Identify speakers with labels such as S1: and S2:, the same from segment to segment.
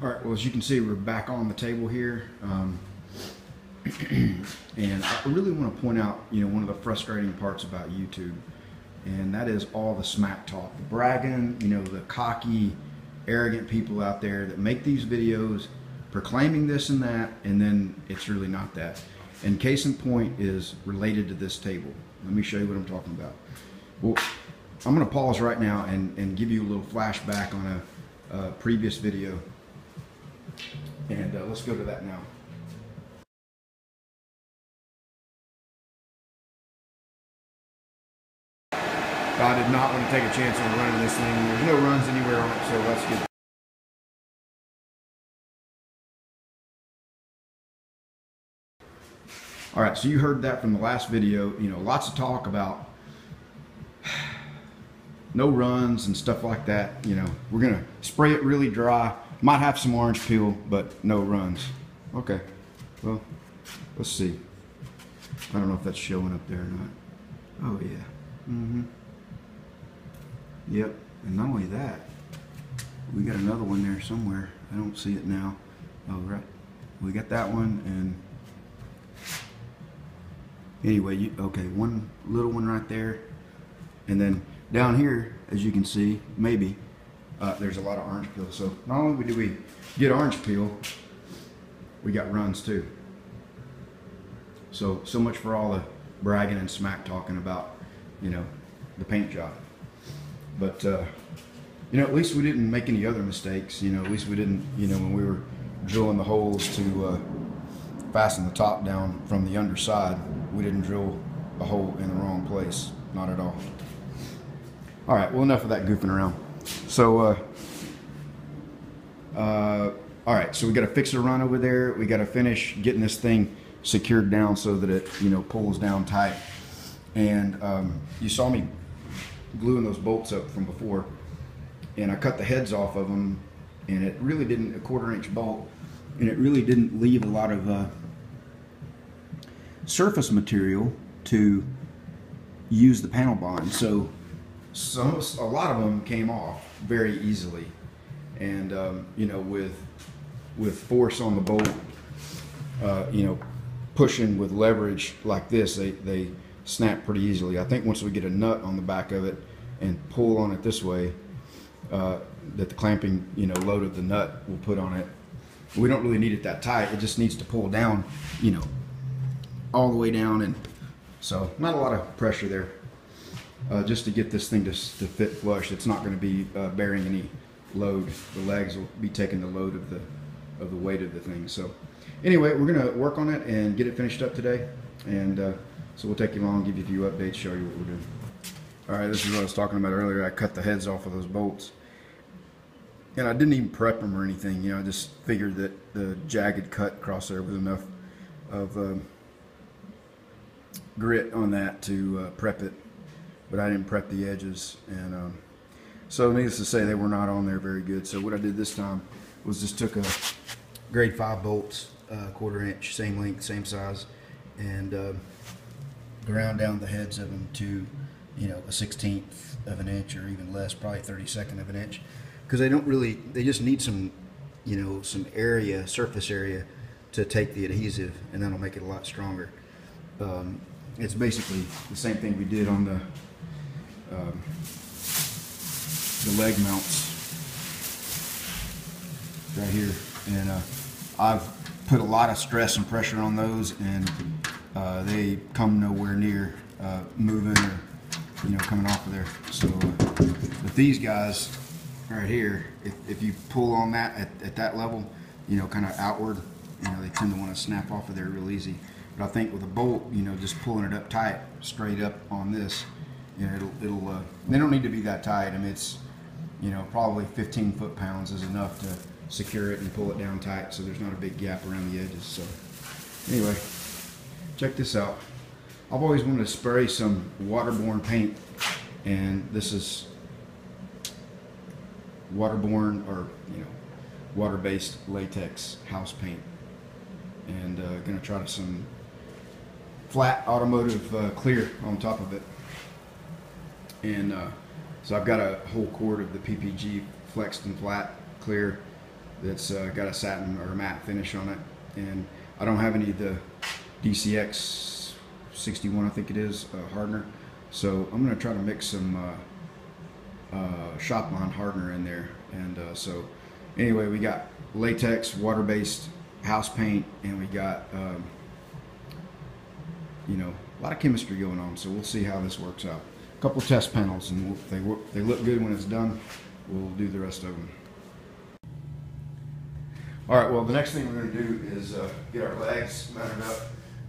S1: All right, well, as you can see, we're back on the table here. And I really want to point out, one of the frustrating parts about YouTube, and that is all the smack talk, the bragging, the cocky, arrogant people out there that make these videos proclaiming this and that, and then it's really not that. And case in point is related to this table. Let me show you what I'm talking about. Well, I'm going to pause right now and give you a little flashback on a previous video. And let's go to that now. I did not want to take a chance on running this thing. There's no runs anywhere on it, so that's good. All right, so you heard that from the last video. Lots of talk about no runs and stuff like that. We're gonna spray it really dry. Might have some orange peel, but no runs. Okay, well, let's see. I don't know if that's showing up there or not. Oh yeah. Yep, and not only that, we got another one there somewhere. I don't see it now. Oh, right. We got that one, and anyway, okay, one little one right there. And then down here, as you can see, maybe, there's a lot of orange peel. So not only do we get orange peel, we got runs too. So much for all the bragging and smack talking about, the paint job. But, at least we didn't make any other mistakes. At least we didn't, when we were drilling the holes to fasten the top down from the underside, we didn't drill a hole in the wrong place. Not at all. All right, well, enough of that goofing around. So, all right, so we got to fix the run over there. We got to finish getting this thing secured down so that it, pulls down tight. And you saw me gluing those bolts up from before, and I cut the heads off of them, and it really didn't, a 1/4 inch bolt, and it really didn't leave a lot of surface material to use the panel bond. So a lot of them came off very easily, and with force on the bolt, pushing with leverage like this, they snap pretty easily. I think once we get a nut on the back of it and pull on it this way, that the clamping load of the nut will put on it. We don't really need it that tight. It just needs to pull down, all the way down, and so not a lot of pressure there. Just to get this thing to fit flush. It's not going to be bearing any load. The legs will be taking the load of the weight of the thing. So anyway, we're going to work on it and get it finished up today, and so we'll take you along, give you a few updates, show you what we're doing. All right, this is what I was talking about earlier. I cut the heads off of those bolts, and I didn't even prep them or anything. I just figured that the jagged cut across there was enough of grit on that to prep it, but I didn't prep the edges, and so needless to say, they were not on there very good. So what I did this time was just took a grade 5 bolts, 1/4 inch, same length, same size, and ground down the heads of them to a 1/16 of an inch, or even less, probably 1/32 of an inch, because they just need some some surface area to take the adhesive, and that'll make it a lot stronger. It's basically the same thing we did on the leg mounts right here, and I've put a lot of stress and pressure on those, and they come nowhere near moving or coming off of there. So with these guys right here, if you pull on that at that level, kind of outward, they tend to want to snap off of there real easy. But I think with a bolt, just pulling it up tight, straight up on this, it'll they don't need to be that tight. I mean, it's probably 15 foot-pounds is enough to secure it and pull it down tight, so there's not a big gap around the edges. So anyway, check this out. I've always wanted to spray some waterborne paint, and this is waterborne, or water-based latex house paint, and gonna try some flat automotive clear on top of it. And so I've got a whole quart of the PPG flexed and flat clear, that's got a satin or a matte finish on it, and I don't have any of the DCX 61, I think it is, hardener. So I'm going to try to mix some shop line hardener in there. And so anyway, we got latex, water-based house paint, and we got you know, a lot of chemistry going on. So we'll see how this works out. A couple test panels, and they look good when it's done. We'll do the rest of them. All right, well, the next thing we're going to do is get our legs mounted up,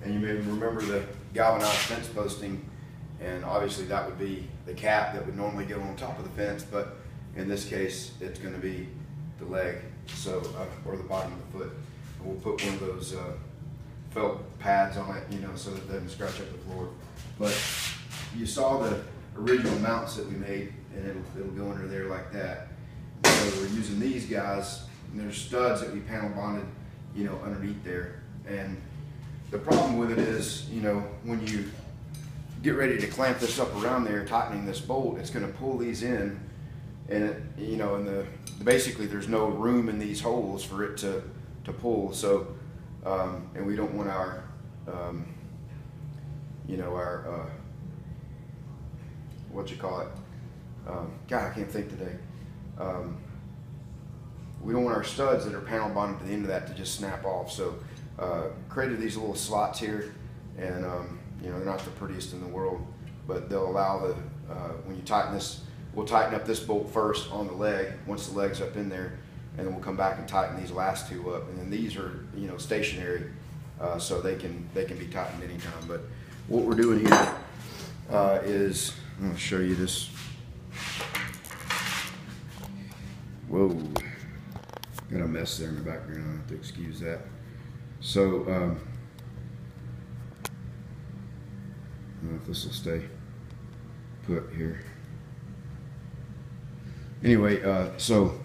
S1: and you may remember the galvanized fence posting, and obviously that would be the cap that would normally go on top of the fence, but in this case it's going to be the leg, so or the bottom of the foot. And we'll put one of those felt pads on it, you know, so that it doesn't scratch up the floor. But you saw the original mounts that we made, and it'll go under there like that. So we're using these guys, and there's studs that we panel bonded, you know, underneath there. And the problem with it is, you know, when you get ready to clamp this up around there, tightening this bolt, it's going to pull these in, and it, you know, and basically there's no room in these holes for it to pull. So, and we don't want our, you know, our what you call it? God, I can't think today. We don't want our studs that are panel bonded to the end of that to just snap off. So created these little slots here, and you know, they're not the prettiest in the world, but they'll allow the, when you tighten this, we'll tighten up this bolt first on the leg, once the leg's up in there, and then we'll come back and tighten these last two up. And then these are, you know, stationary, so they can be tightened anytime. But what we're doing here is, I'm going to show you this. Whoa, got a mess there in the background, I have to excuse that. So, I don't know if this will stay put here. Anyway, so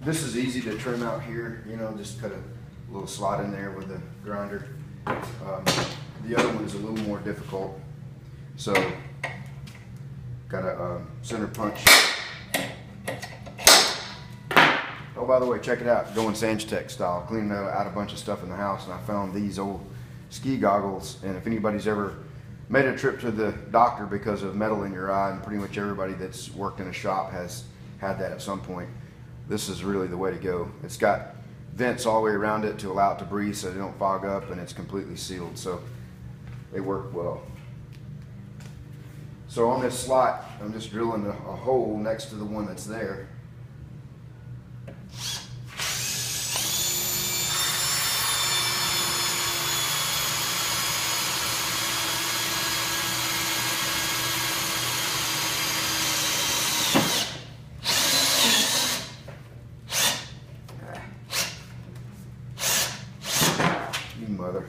S1: this is easy to trim out here, you know, just cut a little slot in there with a grinder. The other one is a little more difficult. So, got a center punch. Oh, by the way, check it out, going Sanchtech style, cleaning out a bunch of stuff in the house, and I found these old ski goggles. And if anybody's ever made a trip to the doctor because of metal in your eye, and pretty much everybody that's worked in a shop has had that at some point, this is really the way to go. It's got vents all the way around it to allow it to breathe so they don't fog up, and it's completely sealed, so they work well. So on this slot, I'm just drilling a hole next to the one that's there. Mother.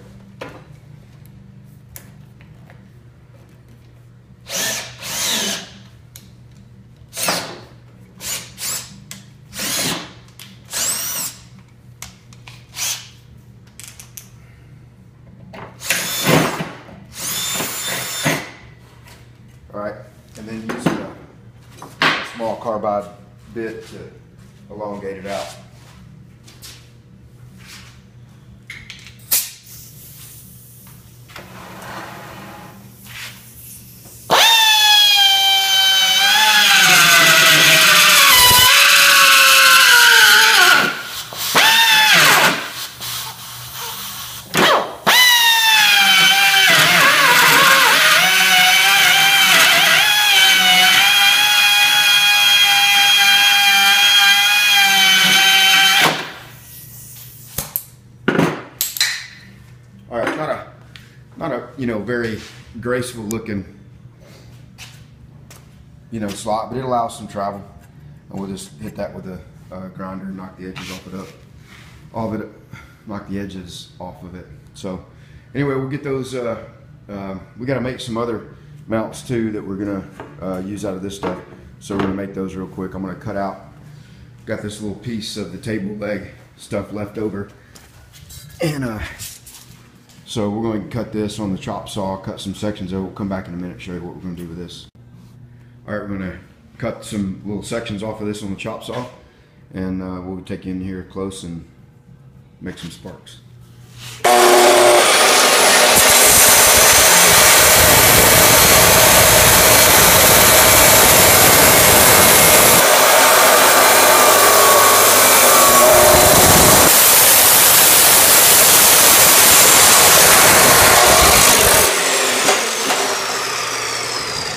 S1: All right, and then using a small carbide bit to elongate it out. All right, not a you know, very graceful looking, you know, slot, but it allows some travel, and we'll just hit that with a grinder and knock the edges off it up, all of it, knock the edges off of it. So anyway, we'll get those. We got to make some other mounts too that we're gonna use out of this stuff. So we're gonna make those real quick. I'm gonna cut out. Got this little piece of the table leg stuff left over, and so we're going to cut this on the chop saw, cut some sections of it. We'll come back in a minute and show you what we're going to do with this. All right, we're going to cut some little sections off of this on the chop saw, and we'll take you in here close and make some sparks.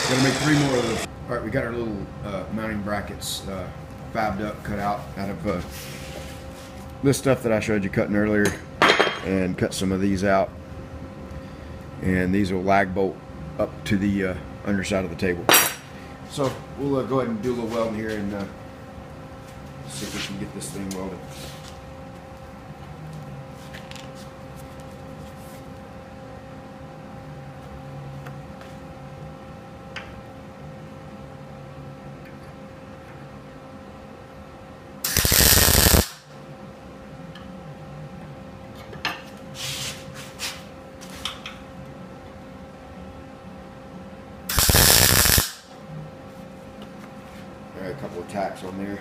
S1: Gonna make 3 more of those. All right, we got our little mounting brackets fabbed up, cut out of this stuff that I showed you cutting earlier, and cut some of these out. And these will lag bolt up to the underside of the table. So we'll go ahead and do a little welding here and see if we can get this thing welded. A couple of tacks on there.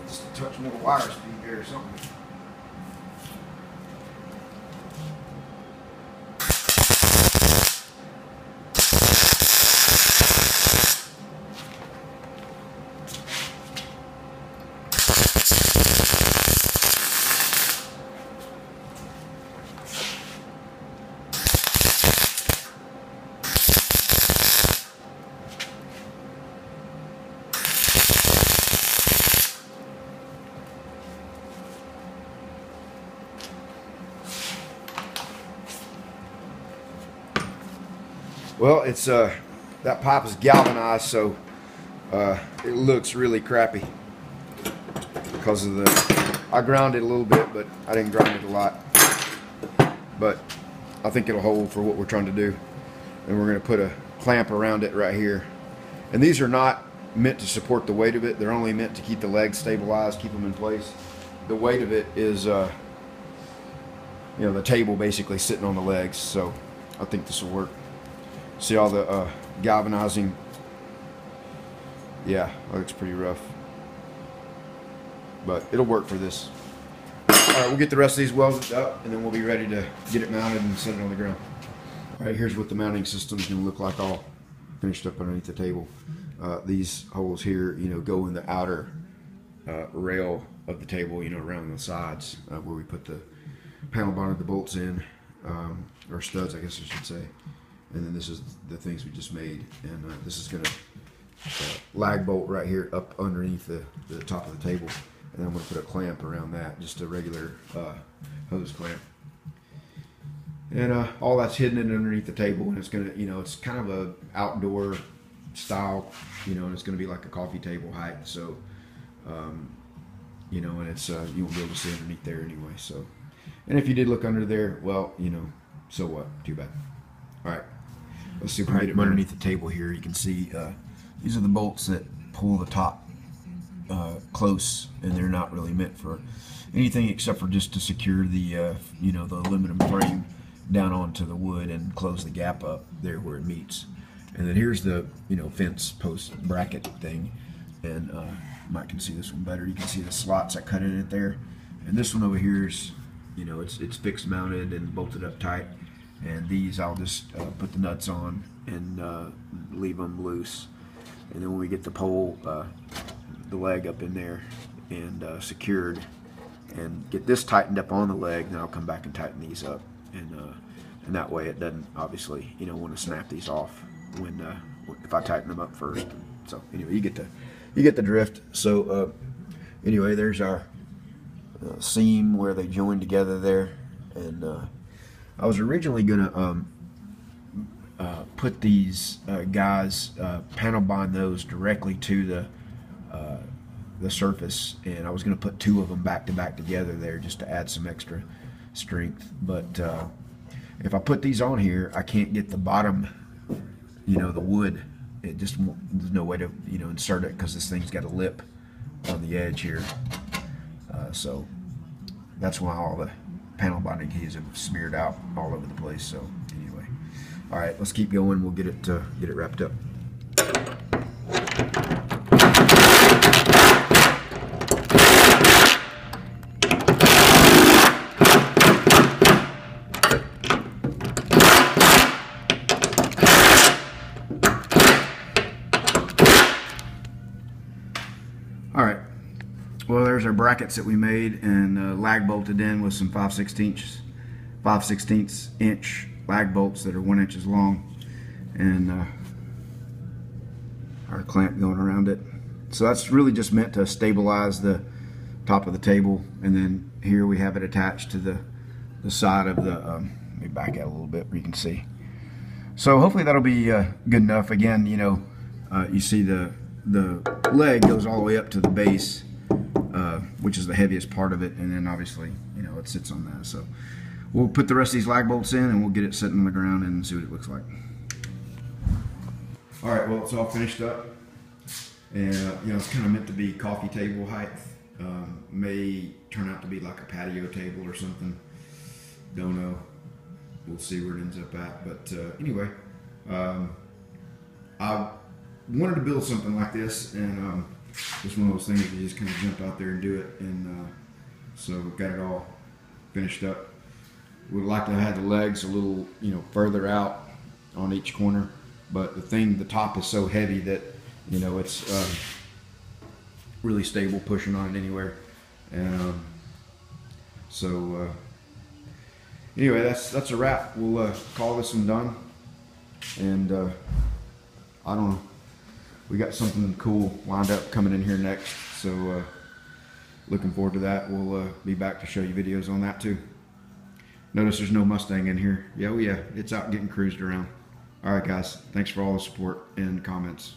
S1: Just a touch more wire speed there or something. Well, it's that pipe is galvanized, so it looks really crappy because of the. I ground it a little bit, but I didn't grind it a lot. But I think it'll hold for what we're trying to do. And we're going to put a clamp around it right here. And these are not meant to support the weight of it. They're only meant to keep the legs stabilized, keep them in place. The weight of it is, you know, the table basically sitting on the legs. So I think this will work. See all the galvanizing? Yeah, that looks pretty rough, but it'll work for this. All right, we'll get the rest of these welded up, and then we'll be ready to get it mounted and set it on the ground. All right, here's what the mounting system is going to look like, all finished up underneath the table. These holes here, you know, go in the outer rail of the table, you know, around the sides where we put the panel bonded the bolts in, or studs, I guess I should say. And then this is the things we just made, and this is going to lag bolt right here up underneath the top of the table, and then I'm going to put a clamp around that, just a regular hose clamp. And all that's hidden underneath the table, and it's going to, you know, it's kind of a outdoor style, you know, and it's going to be like a coffee table height, so you know, and it's you won't be able to see underneath there anyway. So, and if you did look under there, well, you know, so what? Too bad. All right. Let's see if we can get it underneath the table here. You can see these are the bolts that pull the top close, and they're not really meant for anything except for just to secure the you know, the aluminum frame down onto the wood and close the gap up there where it meets. And then here's the, you know, fence post bracket thing, and you might can see this one better. You can see the slots I cut in it there, and this one over here is, you know, it's fixed mounted and bolted up tight. And these I'll just put the nuts on and leave them loose. And then when we get the pole, the leg up in there and secured, and get this tightened up on the leg, then I'll come back and tighten these up. And that way it doesn't, obviously, you know, want to snap these off when if I tighten them up first. So anyway, you get the drift. So anyway, there's our seam where they join together there, and I was originally gonna put these guys, panel bond those directly to the surface, and I was gonna put 2 of them back to back together there just to add some extra strength. But if I put these on here, I can't get the bottom, you know, the wood. It just won't, there's no way to, you know, insert it because this thing's got a lip on the edge here. So that's why all the panel bonding adhesive smeared out all over the place. So anyway, all right, let's keep going. We'll get it wrapped up. All right, well, there's our brackets that we made and lag bolted in with some 5/16 inch lag bolts that are 1 inch long, and our clamp going around it. So that's really just meant to stabilize the top of the table, and then here we have it attached to the side of the, let me back out a little bit where you can see. So hopefully that'll be good enough. Again, you know, you see the leg goes all the way up to the base, which is the heaviest part of it, and then obviously, you know, it sits on that. So we'll put the rest of these lag bolts in and we'll get it sitting on the ground and see what it looks like. All right, well, it's all finished up, and you know, it's kind of meant to be coffee table height. May turn out to be like a patio table or something. Don't know. We'll see where it ends up at. But anyway, I wanted to build something like this, and just one of those things that you just kind of jump out there and do it, and so got it all finished up. Would like to have the legs a little, you know, further out on each corner, but the top is so heavy that, you know, it's really stable pushing on it anywhere, and so anyway, that's a wrap. We'll call this one done, and I don't know. We got something cool lined up coming in here next, so looking forward to that. We'll be back to show you videos on that too. Notice there's no Mustang in here. Yeah, oh yeah, it's out getting cruised around. All right, guys, thanks for all the support and comments.